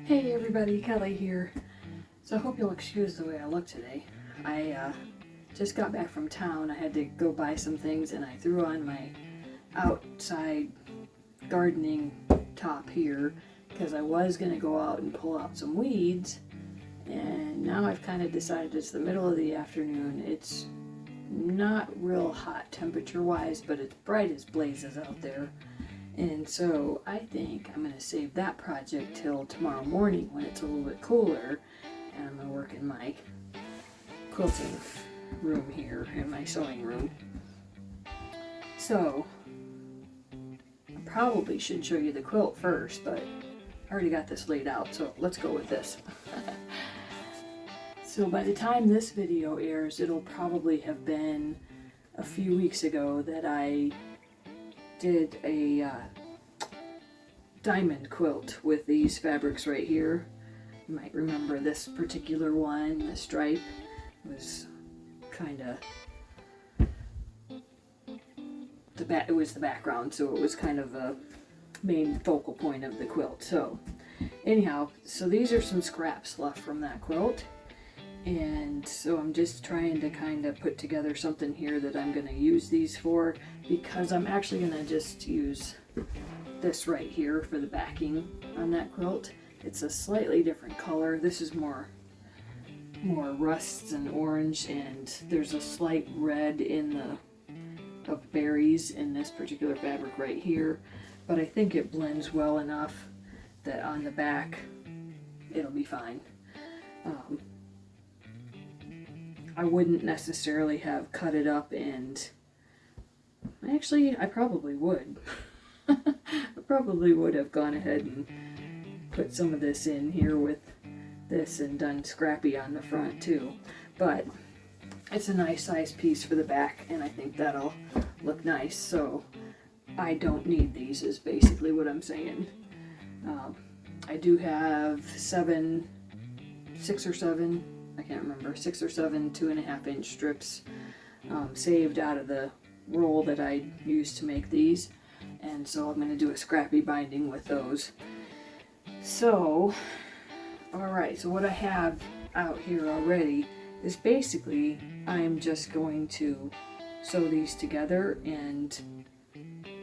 Hey everybody, Kelly here. So I hope you'll excuse the way I look today. I just got back from town. I had to go buy some things and I threw on my outside gardening top here because I was going to go out and pull out some weeds, and now I've kind of decided it's the middle of the afternoon. It's not real hot temperature wise, but it's bright as blazes out there. And so I think I'm going to save that project till tomorrow morning when it's a little bit cooler, and I'm going to work in my quilting room here, in my sewing room. So I probably should show you the quilt first, but I already got this laid out, so let's go with this. So by the time this video airs, it'll probably have been a few weeks ago that I did a diamond quilt with these fabrics right here. You might remember this particular one. The stripe was kind of it was the background, so it was kind of a main focal point of the quilt. So anyhow, so these are some scraps left from that quilt. And so I'm just trying to kind of put together something here that I'm going to use these for, because I'm actually going to just use this right here for the backing on that quilt. It's a slightly different color. This is more rusts and orange, and there's a slight red in of berries in this particular fabric right here. But I think it blends well enough that on the back it'll be fine. I wouldn't necessarily have cut it up, and actually I probably would. I probably would have gone ahead and put some of this in here with this and done scrappy on the front too. But it's a nice size piece for the back, and I think that'll look nice. So I don't need these is basically what I'm saying. I do have 6 or 7 2.5 inch strips saved out of the roll that I used to make these, and so I'm going to do a scrappy binding with those. So alright, so what I have out here already is basically I'm just going to sew these together and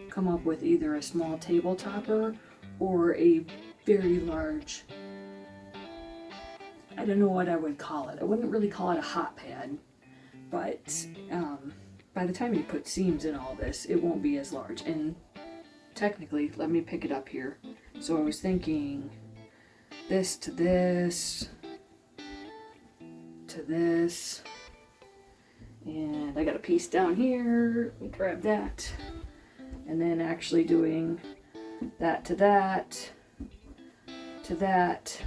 come up with either a small table topper or a very large, I don't know what I would call it. I wouldn't really call it a hot pad, but by the time you put seams in all this, it won't be as large. And technically, let me pick it up here. So I was thinking this to this, to this, and I got a piece down here. Let me grab that. And then actually doing that to that, to that.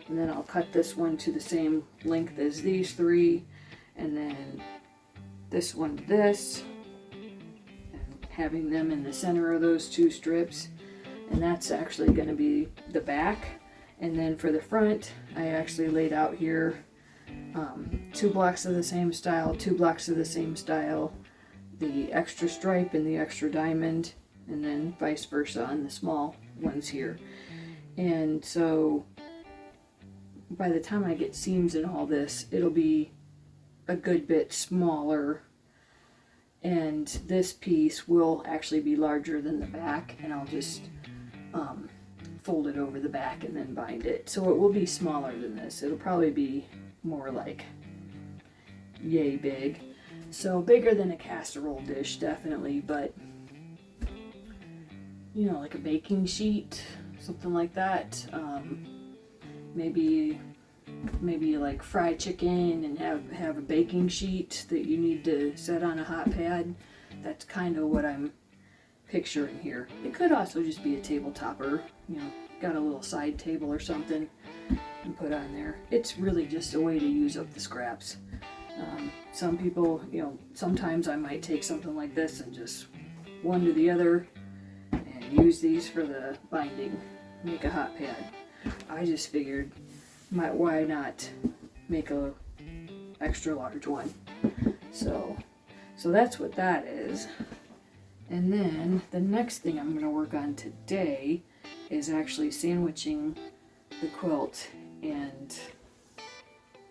And then I'll cut this one to the same length as these 3, and then this one to this, and having them in the center of those 2 strips. And that's actually going to be the back. And then for the front, I actually laid out here 2 blocks of the same style, 2 blocks of the same style, the extra stripe and the extra diamond, and then vice versa on the small ones here. And so by the time I get seams in all this, it'll be a good bit smaller, and this piece will actually be larger than the back, and I'll just fold it over the back and then bind it. So it will be smaller than this. It'll probably be more like yay big. So bigger than a casserole dish, definitely, but you know, like a baking sheet, something like that. Maybe like fry chicken and have a baking sheet that you need to set on a hot pad. That's kind of what I'm picturing here. It could also just be a table topper, you know, got a little side table or something and put on there. It's really just a way to use up the scraps. Some people, you know, sometimes I might take something like this and just one to the other and use these for the binding, make a hot pad. I just figured, why not make a extra large one? So that's what that is. And then the next thing I'm going to work on today is actually sandwiching the quilt, and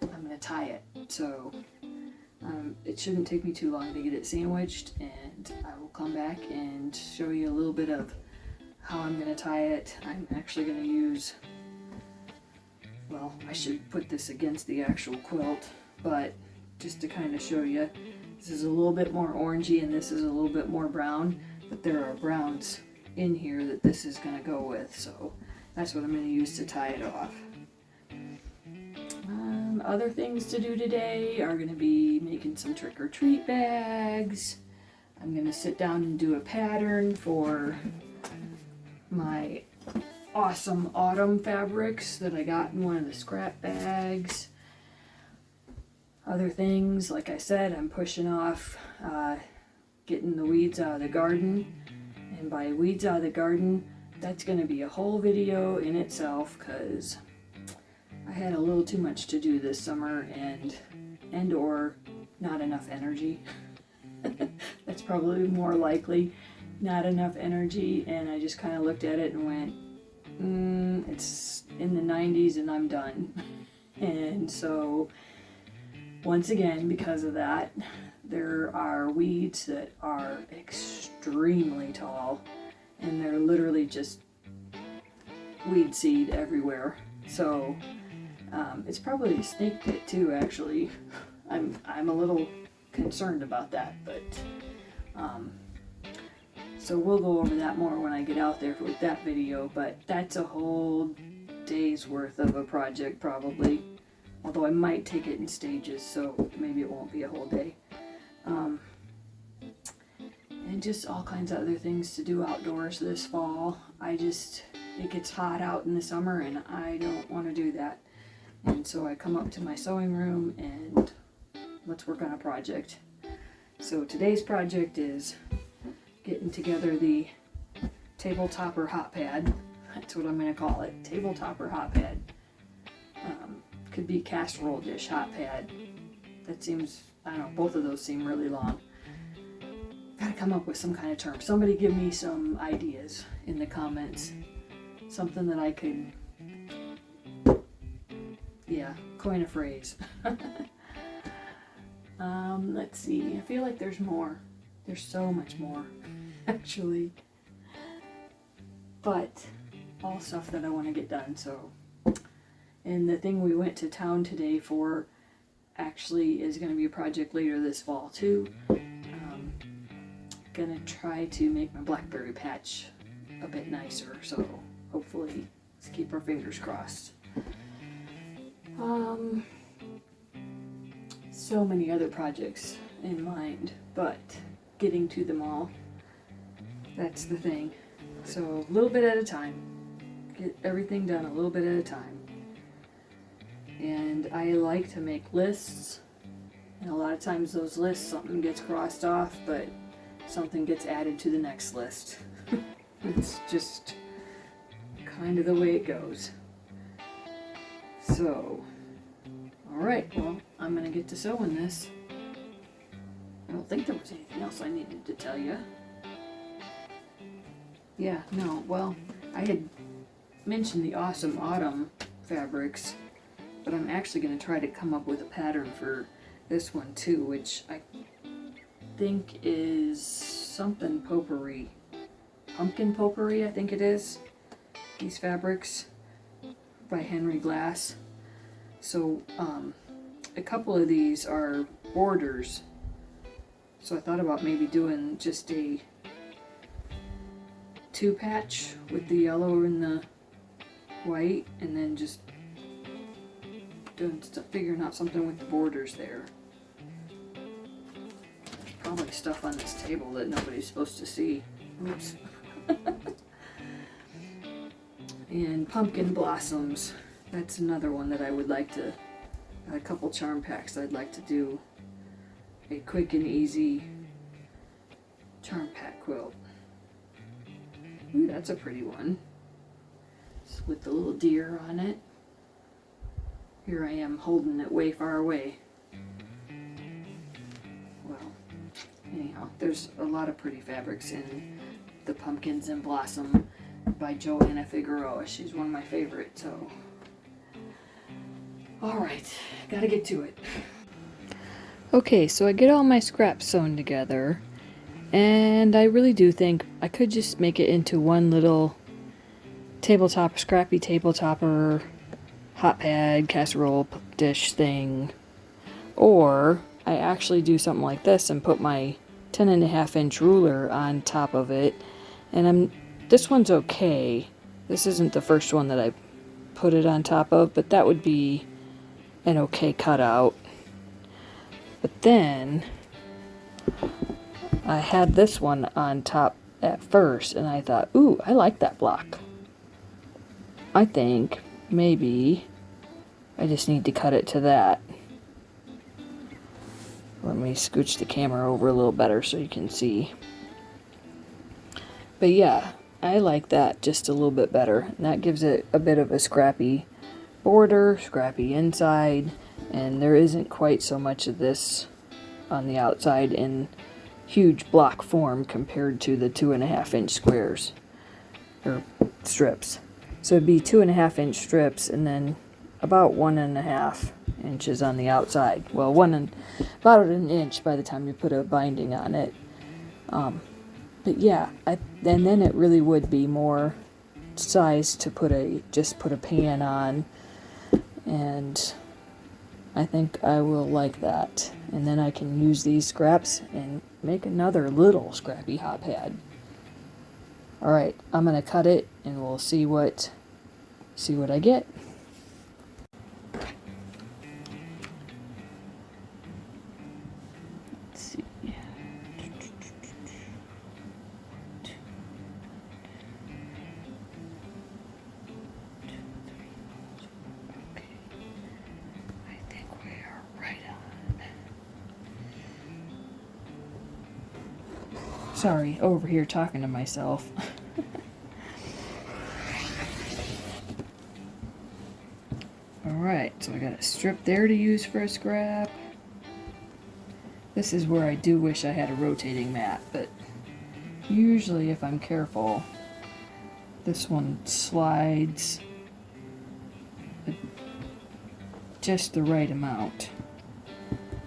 I'm gonna tie it. So it shouldn't take me too long to get it sandwiched, and I will come back and show you a little bit of how I'm gonna tie it. I'm actually gonna use, well, I should put this against the actual quilt, but just to kind of show you, this is a little bit more orangey and this is a little bit more brown, but there are browns in here that this is gonna go with, so that's what I'm gonna use to tie it off. Other things to do today are going to be making some trick-or-treat bags. I'm going to sit down and do a pattern for my awesome autumn fabrics that I got in one of the scrap bags. Other things, like I said, I'm pushing off getting the weeds out of the garden. And by weeds out of the garden, that's going to be a whole video in itself, because I had a little too much to do this summer and or not enough energy. That's probably more likely, not enough energy, and I just kind of looked at it and went, it's in the 90s and I'm done. And so once again, because of that, there are weeds that are extremely tall, and they're literally just weed seed everywhere. So it's probably a snake pit too, actually. I'm a little concerned about that, but so we'll go over that more when I get out there with that video, but that's a whole day's worth of a project probably, although I might take it in stages, so maybe it won't be a whole day. And just all kinds of other things to do outdoors this fall. It gets hot out in the summer and I don't want to do that. And so I come up to my sewing room and let's work on a project. So today's project is getting together the table topper hot pad. That's what I'm going to call it, table topper hot pad. Could be casserole dish hot pad. That seems, I don't know, both of those seem really long. Gotta come up with some kind of term. Somebody give me some ideas in the comments. Something that I could, coin a phrase. Let's see. I feel like there's more. There's so much more, actually. But all stuff that I want to get done. So, and the thing we went to town today for actually is going to be a project later this fall too. Gonna try to make my blackberry patch a bit nicer. So hopefully, let's keep our fingers crossed. So many other projects in mind, but getting to them all, that's the thing. So a little bit at a time. Get everything done a little bit at a time. And I like to make lists, and a lot of times those lists, something gets crossed off, but something gets added to the next list. It's just kind of the way it goes. So, alright, well, I'm going to get to sewing this. I don't think there was anything else I needed to tell you. Yeah, no, well, I had mentioned the awesome autumn fabrics, but I'm actually going to try to come up with a pattern for this one too, which I think is something potpourri. Pumpkin potpourri, I think it is. These fabrics by Henry Glass. So a couple of these are borders. So I thought about maybe doing just a 2-patch with the yellow and the white, and then just doing stuff, figuring out something with the borders there. There's probably stuff on this table that nobody's supposed to see. Oops. And pumpkin blossoms. That's another one that I would like to, a couple charm packs I'd like to do a quick and easy charm pack quilt. Ooh, that's a pretty one. It's with the little deer on it. Here I am holding it way far away. Well, anyhow, there's a lot of pretty fabrics in the Pumpkins and Blossom by Joanna Figueroa. She's one of my favorites, so Alright, gotta get to it. Okay, so I get all my scraps sewn together, and I really do think I could just make it into one little tabletop, scrappy tabletopper, hot pad, casserole, dish thing. Or I actually do something like this and put my 10.5-inch ruler on top of it. And this one's okay. This isn't the first one that I put it on top of, but that would be an okay cutout. But then I had this one on top at first, and I thought, ooh, I like that block. I think maybe I just need to cut it to that. Let me scooch the camera over a little better so you can see. But yeah, I like that just a little bit better. And that gives it a bit of a scrappy border, scrappy inside, and there isn't quite so much of this on the outside in huge block form compared to the 2.5-inch squares, or strips. So it'd be 2.5-inch strips and then about 1.5 inches on the outside. Well, about an inch by the time you put a binding on it. But yeah, and then it really would be more size to just put a pan on, and I think I will like that. And then I can use these scraps and make another little scrappy hot pad. Alright, I'm gonna cut it and we'll see what I get. Let's see. Sorry, over here talking to myself. Alright, so I got a strip there to use for a scrap. This is where I do wish I had a rotating mat, but usually if I'm careful, this one slides just the right amount.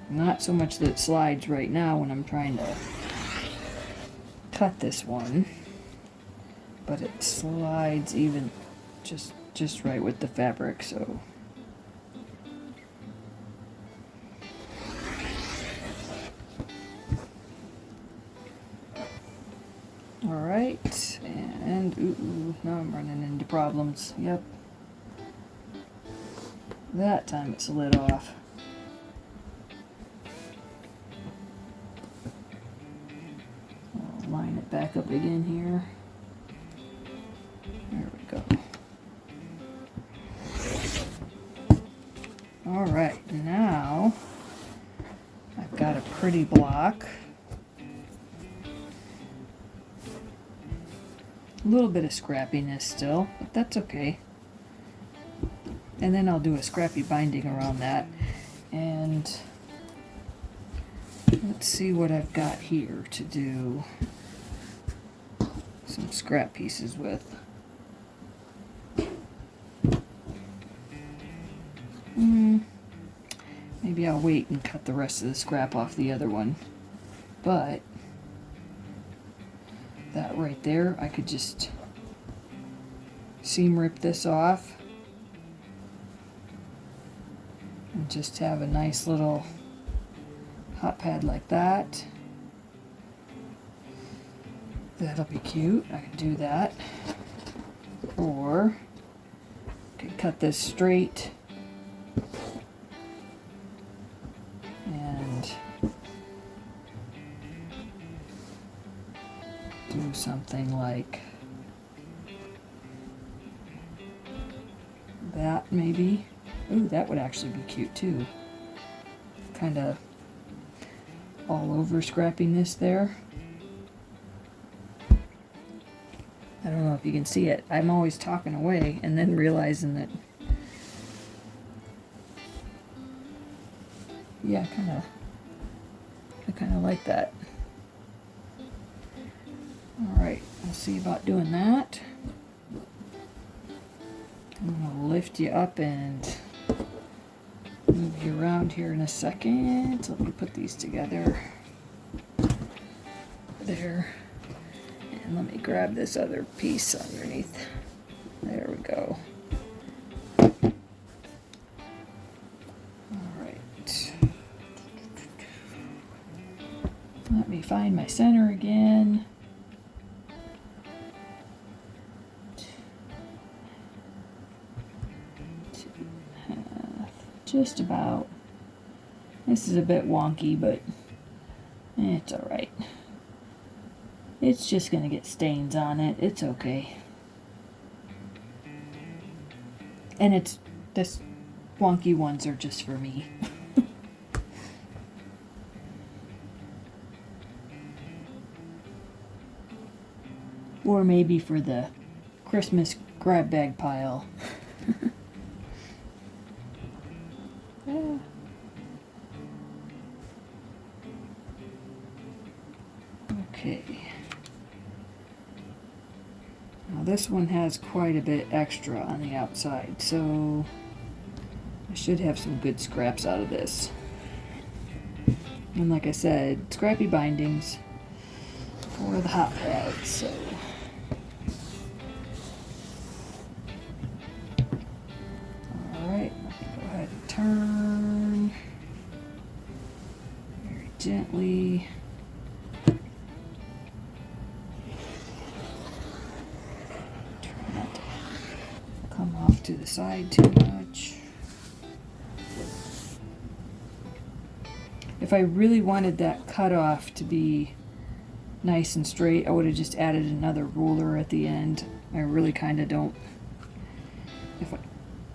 Not so much that it slides right now when I'm trying to cut this one, but it slides even just right with the fabric, so alright, and ooh, now I'm running into problems. Yep, that time it slid off. Line it back up again here. There we go. Alright, now I've got a pretty block. A little bit of scrappiness still, but that's okay. And then I'll do a scrappy binding around that. And let's see what I've got here to do some scrap pieces with. Maybe I'll wait and cut the rest of the scrap off the other one. But that right there, I could just seam rip this off and just have a nice little hot pad like that. That'll be cute. I can do that. Or I could cut this straight and do something like that maybe. Ooh, that would actually be cute too. Kind of all over scrappiness there. I don't know if you can see it. I'm always talking away and then realizing that, yeah, I kind of like that. Alright, we'll see about doing that. I'm going to lift you up and move you around here in a second. Let me put these together. There. And let me grab this other piece underneath. There we go. Alright. Let me find my center again. Just about. This is a bit wonky, but it's alright. It's just gonna get stains on it. It's okay. And this wonky ones are just for me. Or maybe for the Christmas grab bag pile. Yeah. Okay. Now this one has quite a bit extra on the outside, so I should have some good scraps out of this. And like I said, scrappy bindings for the hot pads, so. Alright, let me go ahead and turn very gently. Try not to come off to the side too much. If I really wanted that cutoff to be nice and straight, I would have just added another ruler at the end. I really kind of don't.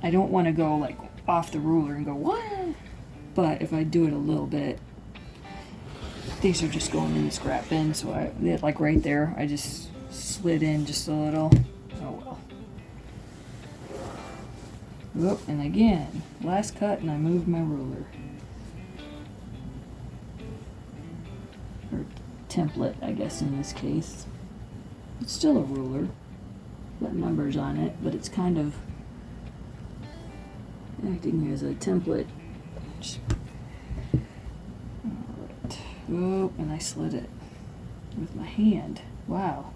I don't want to go like off the ruler and go what? But if I do it a little bit, these are just going in the scrap bin. So like right there, I just slid in just a little. Oh well. Whoop, and again, last cut, and I moved my ruler. Or template, I guess in this case. It's still a ruler. Got numbers on it, but it's kind of acting as a template. Alright. Oh, and I slid it with my hand. Wow.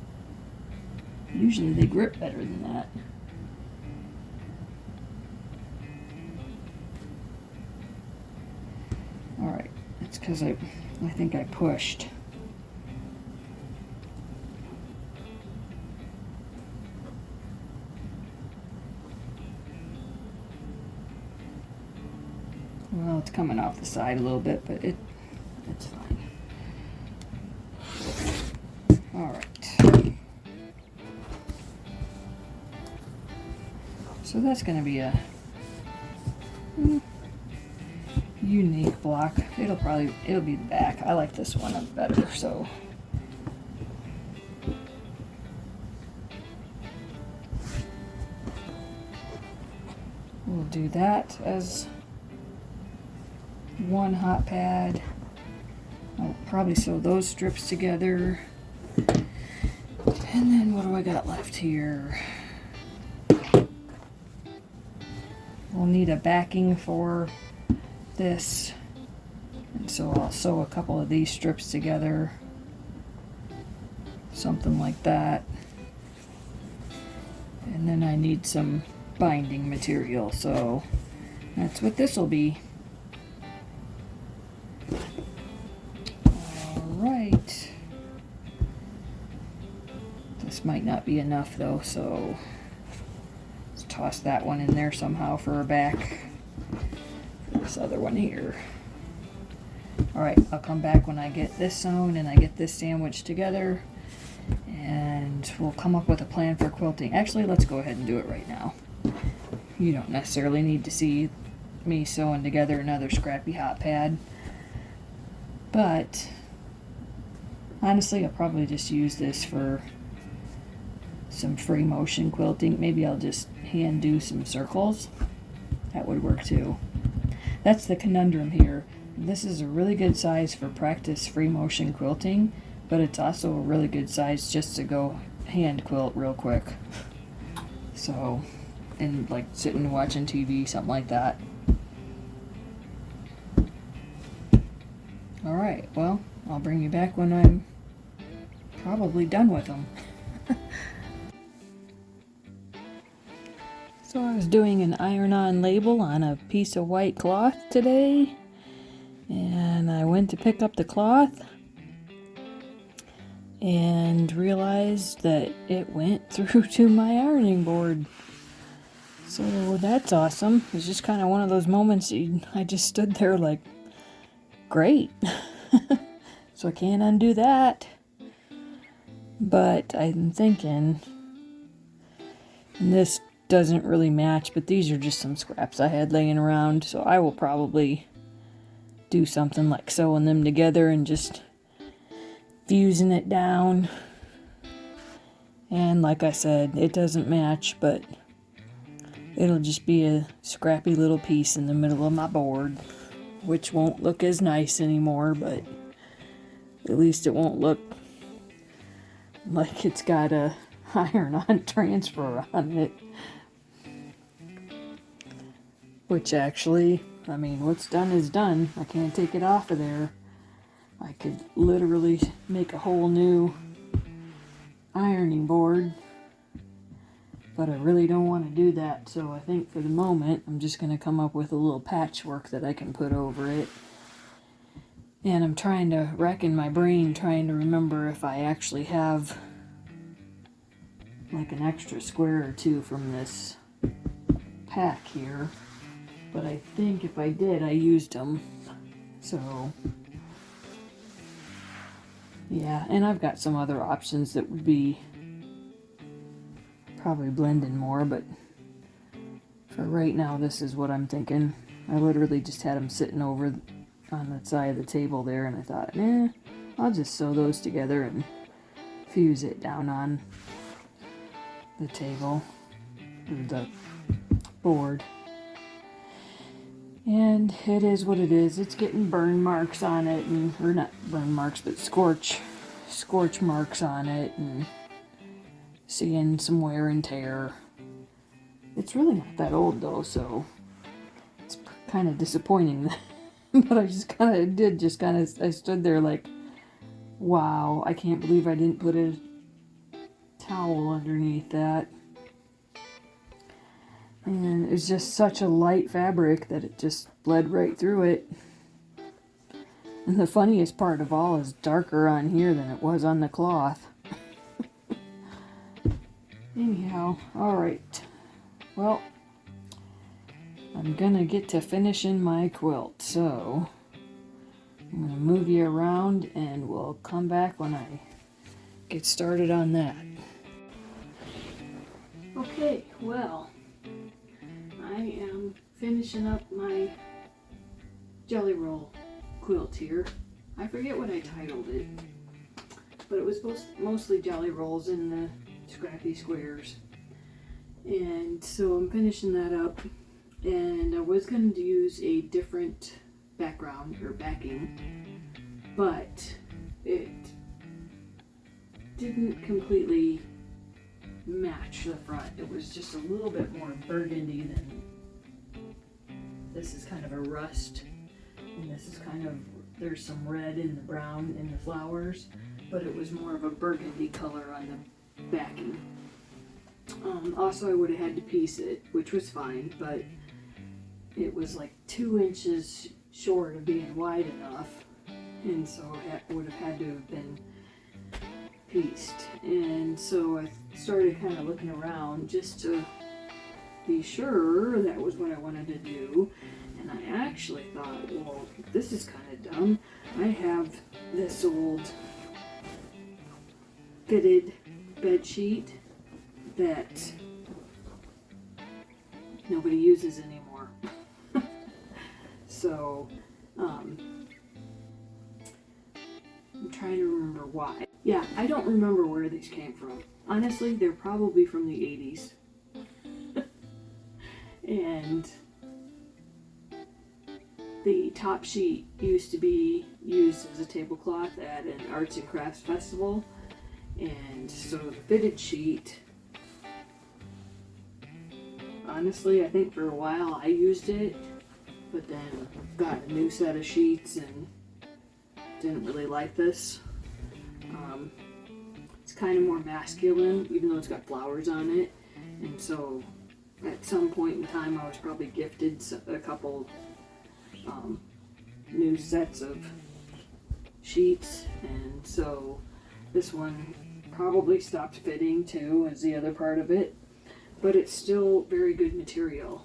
Usually they grip better than that. Alright. That's because I think I pushed. Well, it's coming off the side a little bit, but it's fine. Alright. So that's going to be a unique block. It'll be the back. I like this one up better, so. We'll do that as one hot pad. I'll probably sew those strips together. And then what do I got left here? We'll need a backing for this. And so I'll sew a couple of these strips together. Something like that. And then I need some binding material, so that's what this will be. Alright. This might not be enough though, so let's toss that one in there somehow for a back for this other one here. Alright, I'll come back when I get this sewn and I get this sandwiched together, and we'll come up with a plan for quilting. Actually, let's go ahead and do it right now. You don't necessarily need to see me sewing together another scrappy hot pad, but honestly I'll probably just use this for some free motion quilting. Maybe I'll just hand do some circles. That would work too. That's the conundrum here. This is a really good size for practice free motion quilting, but it's also a really good size just to go hand quilt real quick. So, and like sitting watching TV, something like that. Alright, well, I'll bring you back when I'm probably done with them. So I was doing an iron-on label on a piece of white cloth today, and I went to pick up the cloth and realized that it went through to my ironing board. So that's awesome. It was just kind of one of those moments I just stood there like, great. So I can't undo that. But I'm thinking, and this doesn't really match, but these are just some scraps I had laying around, so I will probably do something like sewing them together and just fusing it down. And like I said, it doesn't match, but it'll just be a scrappy little piece in the middle of my board, which won't look as nice anymore, but at least it won't look like it's got a iron-on transfer on it. Which actually, I mean, what's done is done. I can't take it off of there. I could literally make a whole new ironing board. But I really don't want to do that, so I think for the moment, I'm just going to come up with a little patchwork that I can put over it. And I'm trying to rack in my brain, trying to remember if I actually have like an extra square or two from this pack here. But I think if I did, I used them. So, yeah, and I've got some other options that would be probably blending more, but for right now, this is what I'm thinking. I literally just had them sitting over on the side of the table there, and I thought, I'll just sew those together and fuse it down on the table, or the board. And it is what it is. It's getting burn marks on it, and or not burn marks, but scorch marks on it, and seeing some wear and tear. It's really not that old though, so it's kind of disappointing. But I stood there like, wow, I can't believe I didn't put a towel underneath that. And it's just such a light fabric that it just bled right through it. And the funniest part of all is darker on here than it was on the cloth. Anyhow, alright. Well, I'm gonna get to finishing my quilt, so I'm gonna move you around and we'll come back when I get started on that. Okay, well, I am finishing up my jelly roll quilt here. I forget what I titled it, but it was mostly jelly rolls in the scrappy squares. And so I'm finishing that up, and I was going to use a different background or backing, but it didn't completely match the front. It was just a little bit more burgundy than this. Is kind of a rust, and this is kind of, there's some red in the brown in the flowers, but it was more of a burgundy color on the backing. Also, I would have had to piece it, which was fine, but it was like 2 inches short of being wide enough, and so it would have had to have been pieced. And so I started kind of looking around just to be sure that was what I wanted to do. And I actually thought, well, this is kind of dumb. I have this old fitted bed sheet that nobody uses anymore. So, I'm trying to remember why. Yeah, I don't remember where these came from. Honestly, they're probably from the 80s. And the top sheet used to be used as a tablecloth at an arts and crafts festival. And so the fitted sheet, honestly, I think for a while I used it, but then got a new set of sheets and didn't really like this. It's kind of more masculine, even though it's got flowers on it. And so at some point in time I was probably gifted a couple new sets of sheets, and so this one probably stopped fitting too, as the other part of it, but it's still very good material.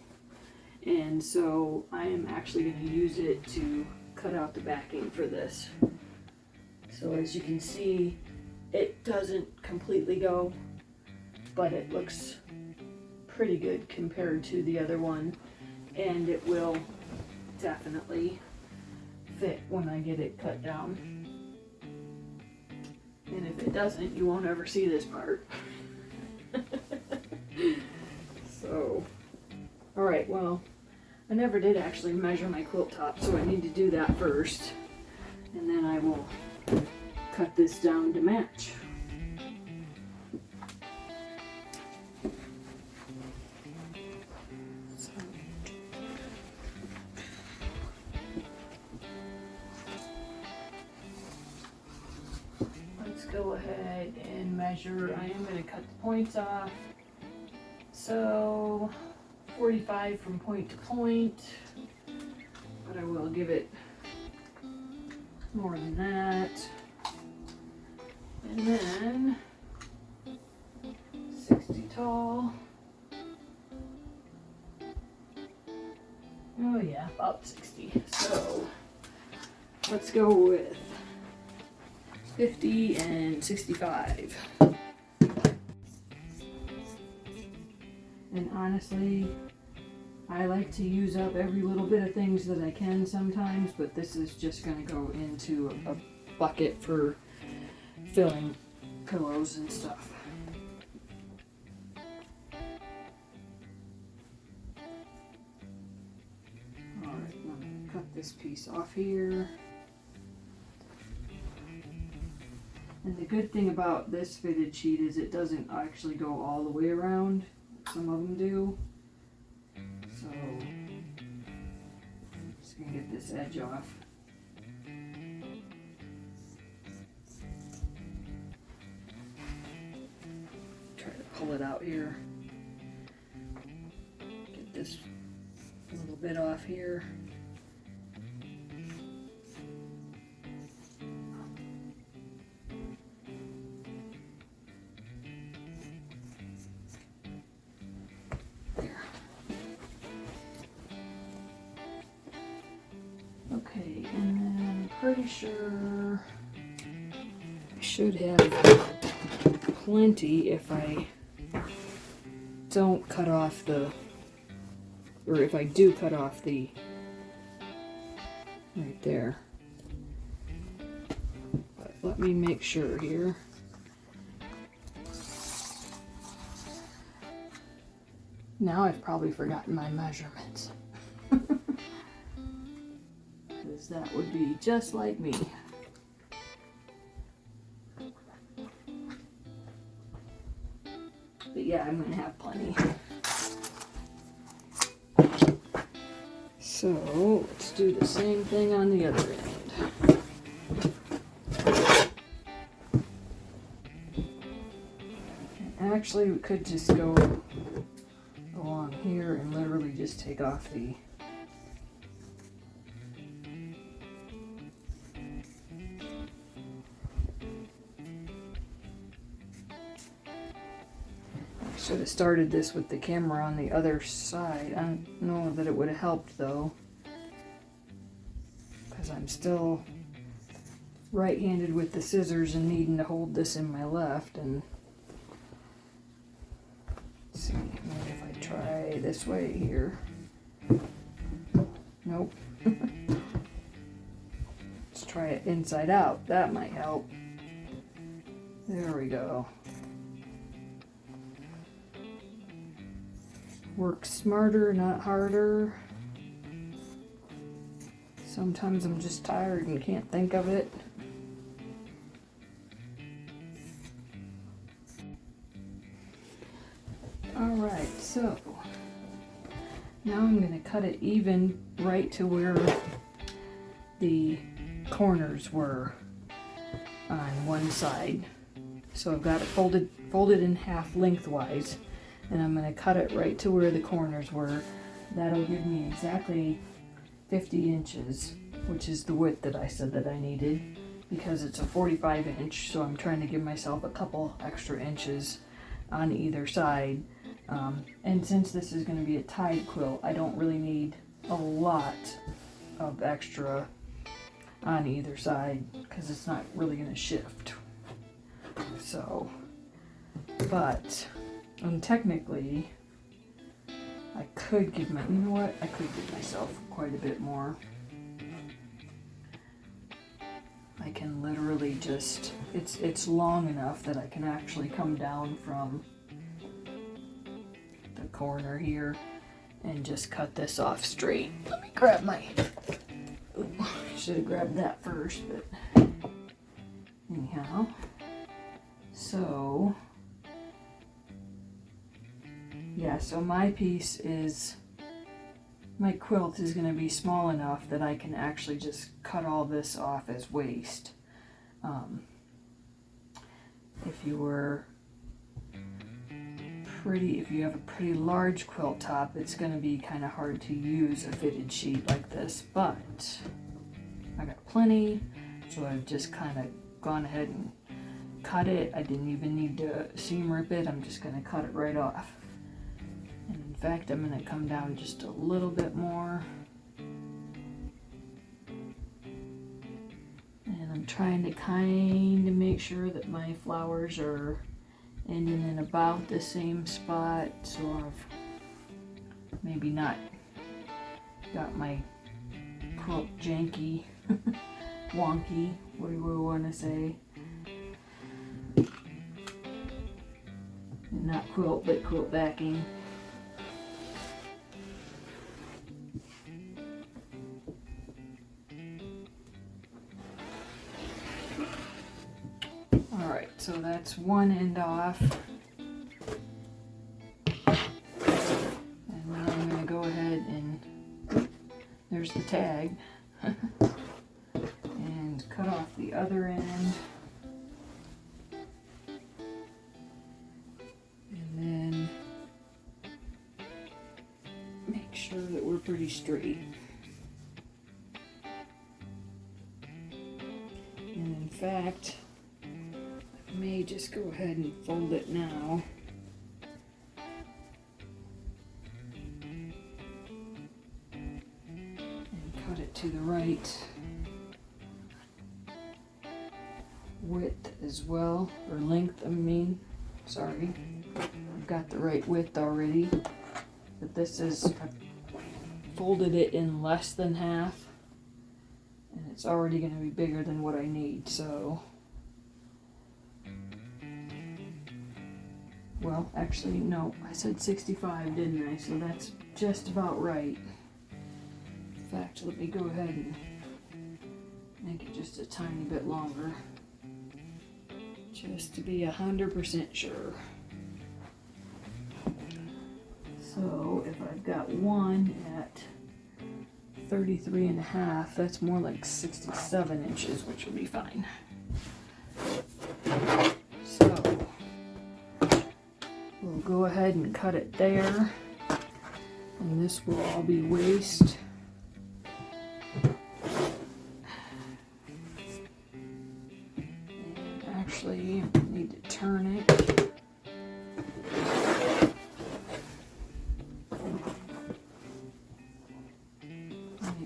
And so I am actually going to use it to cut out the backing for this. So as you can see, it doesn't completely go, but it looks pretty good compared to the other one, and it will definitely fit when I get it cut down. And if it doesn't, you won't ever see this part. So, alright, well, I never did actually measure my quilt top, so I need to do that first. And then I will cut this down to match. Go ahead and measure. I am going to cut the points off. So 45 from point to point, but I will give it more than that. And then 60 tall. Oh yeah, about 60. So let's go with 50 and 65. And honestly, I like to use up every little bit of things that I can sometimes, but this is just going to go into a bucket for filling pillows and stuff. Alright, I'm going to cut this piece off here. And the good thing about this fitted sheet is it doesn't actually go all the way around. Some of them do. So, I'm just going to get this edge off. Try to pull it out here. Get this little bit off here. Okay, and then I'm pretty sure I should have plenty if I don't cut off the, or if I do cut off the, right there. But let me make sure here. Now I've probably forgotten my measurements. That would be just like me. But yeah, I'm going to have plenty. So let's do the same thing on the other end. And actually, we could just go along here and literally just take off the should have started this with the camera on the other side. I don't know that it would have helped though, because I'm still right-handed with the scissors and needing to hold this in my left. And let's see, maybe if I try this way here. Nope. Let's try it inside out. That might help. There we go. Work smarter, not harder. Sometimes I'm just tired and can't think of it. Alright, so now I'm going to cut it even right to where the corners were on one side. So I've got it folded in half lengthwise, and I'm going to cut it right to where the corners were. That'll give me exactly 50 inches, which is the width that I said that I needed, because it's a 45 inch, so I'm trying to give myself a couple extra inches on either side. And since this is going to be a tied quilt, I don't really need a lot of extra on either side because it's not really going to shift. So, but technically I could give my, you know what, I could give myself quite a bit more. I can literally just, it's long enough that I can actually come down from the corner here and just cut this off straight. Let me grab my, should have grabbed that first, but anyhow. So, yeah, so my piece is, my quilt is going to be small enough that I can actually just cut all this off as waste. If you have a pretty large quilt top, it's going to be kind of hard to use a fitted sheet like this, but I got plenty, so I've just kind of gone ahead and cut it. I didn't even need to seam rip it. I'm just going to cut it right off. And in fact, I'm going to come down just a little bit more. And I'm trying to kind of make sure that my flowers are ending in about the same spot, so I've maybe not got my quilt janky, wonky, what do we want to say? Not quilt, but quilt backing. Alright, so that's one end off. And now I'm going to go ahead and, there's the tag, and cut off the other end. Sure that we're pretty straight. And in fact, I may just go ahead and fold it now. And cut it to the right width as well, or length, I mean. Sorry. I've got the right width already. But this is, I've folded it in less than half, and it's already going to be bigger than what I need, so, well, actually, no, I said 65, didn't I? So that's just about right. In fact, let me go ahead and make it just a tiny bit longer, just to be 100% sure. So if I've got one at 33.5, that's more like 67 inches, which will be fine. So we'll go ahead and cut it there, and this will all be waste. And actually, I need to turn it.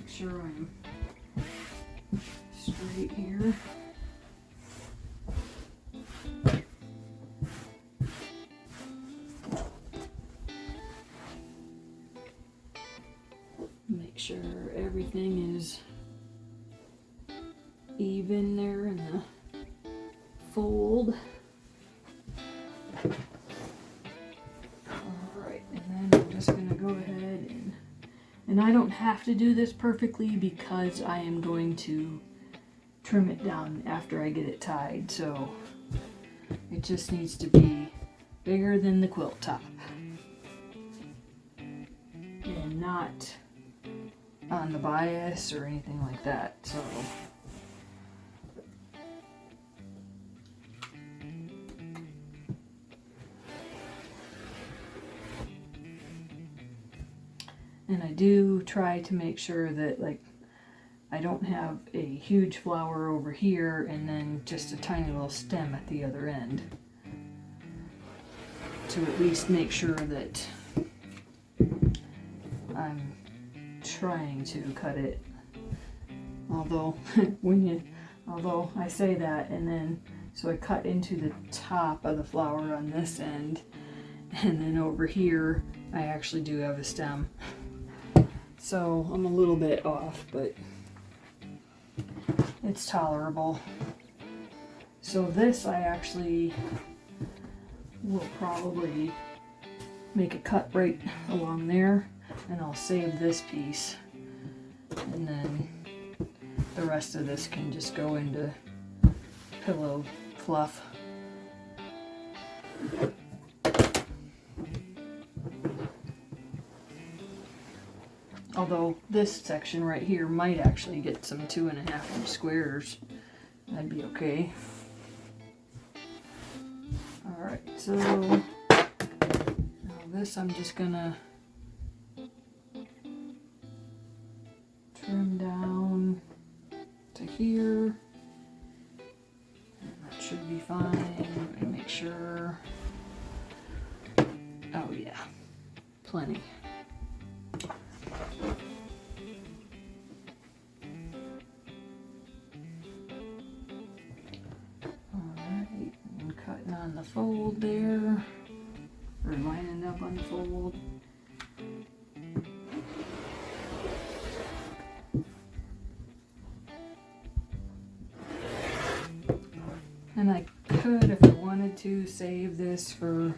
Sure I'm straight here. Make sure everything is even there in the fold. Alright, and then I'm just going to go ahead and I don't have to do this perfectly because I am going to trim it down after I get it tied, so it just needs to be bigger than the quilt top and not on the bias or anything like that. So And I do try to make sure that, like, I don't have a huge flower over here and then just a tiny little stem at the other end, to at least make sure that I'm trying to cut it. Although although I say that, and then so I cut into the top of the flower on this end, and then over here I actually do have a stem. So I'm a little bit off, but it's tolerable. So this I actually will probably make a cut right along there, and I'll save this piece, and then the rest of this can just go into pillow fluff. Although this section right here might actually get some 2.5 inch squares. That'd be okay. Alright, so now this I'm just gonna trim down to here. And that should be fine. I'm gonna make sure. Oh yeah, plenty. Alright, and cutting on the fold there, or lining up on the fold. And I could, if I wanted to, save this for,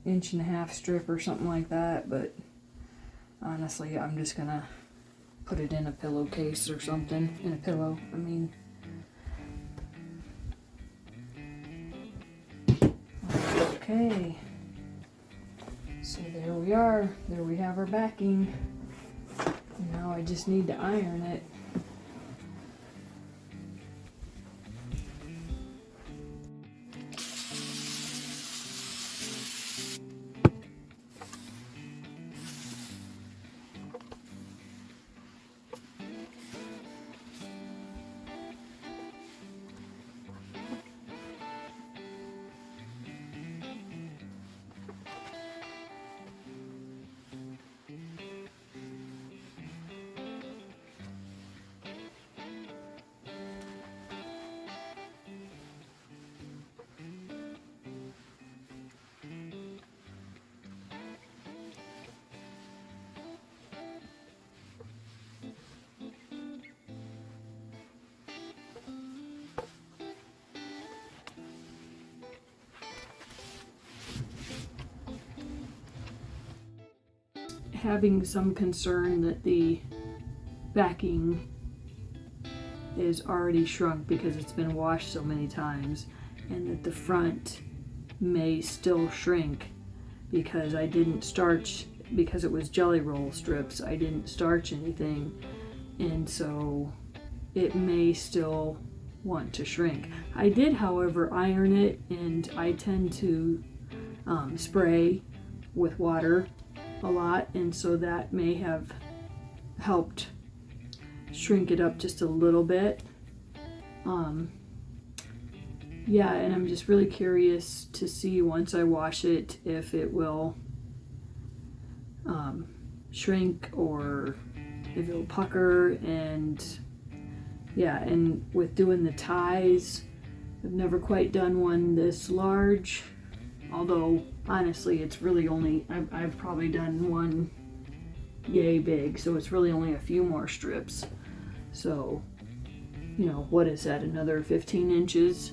1.5 strip or something like that, but honestly, I'm just gonna put it in a pillowcase or something. In a pillow, I mean. Okay. So there we are. There we have our backing. Now I just need to iron it. Having some concern that the backing is already shrunk because it's been washed so many times, and that the front may still shrink because I didn't starch, because it was jelly roll strips. I didn't starch anything, and so it may still want to shrink. I did, however, iron it, and I tend to spray with water a lot, and so that may have helped shrink it up just a little bit. Yeah, and I'm just really curious to see once I wash it if it will shrink or if it'll pucker. And yeah, and with doing the ties, I've never quite done one this large, although honestly it's really only, I've probably done one yay big, so it's really only a few more strips. So, what is that, another 15 inches?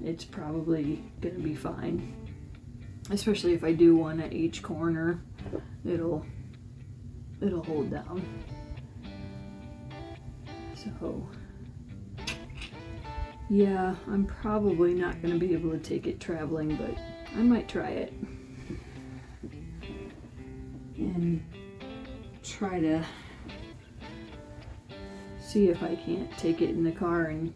It's probably gonna be fine. Especially if I do one at each corner, it'll hold down. So, yeah, I'm probably not gonna be able to take it traveling, but I might try it. And try to see if I can't take it in the car and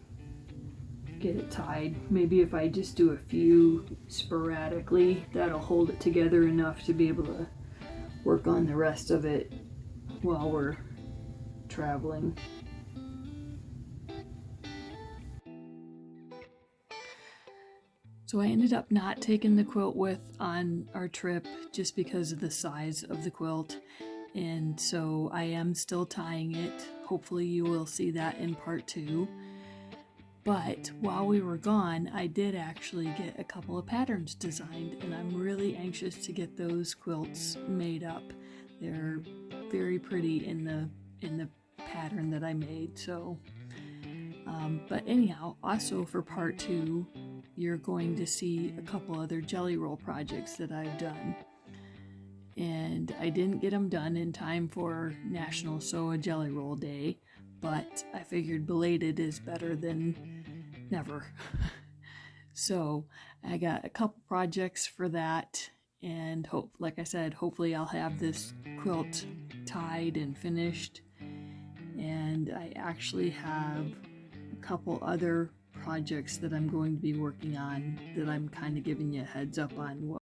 get it tied. Maybe if I just do a few sporadically, that'll hold it together enough to be able to work on the rest of it while we're traveling. So I ended up not taking the quilt with on our trip just because of the size of the quilt, and so I am still tying it. Hopefully you will see that in part 2. But while we were gone, I did actually get a couple of patterns designed, and I'm really anxious to get those quilts made up. They're very pretty in the pattern that I made. So but anyhow, also for part 2, you're going to see a couple other jelly roll projects that I've done. And I didn't get them done in time for National Sew a Jelly Roll Day, but I figured belated is better than never. So I got a couple projects for that, and like I said, hopefully I'll have this quilt tied and finished. And I actually have a couple other projects that I'm going to be working on that I'm kind of giving you a heads up on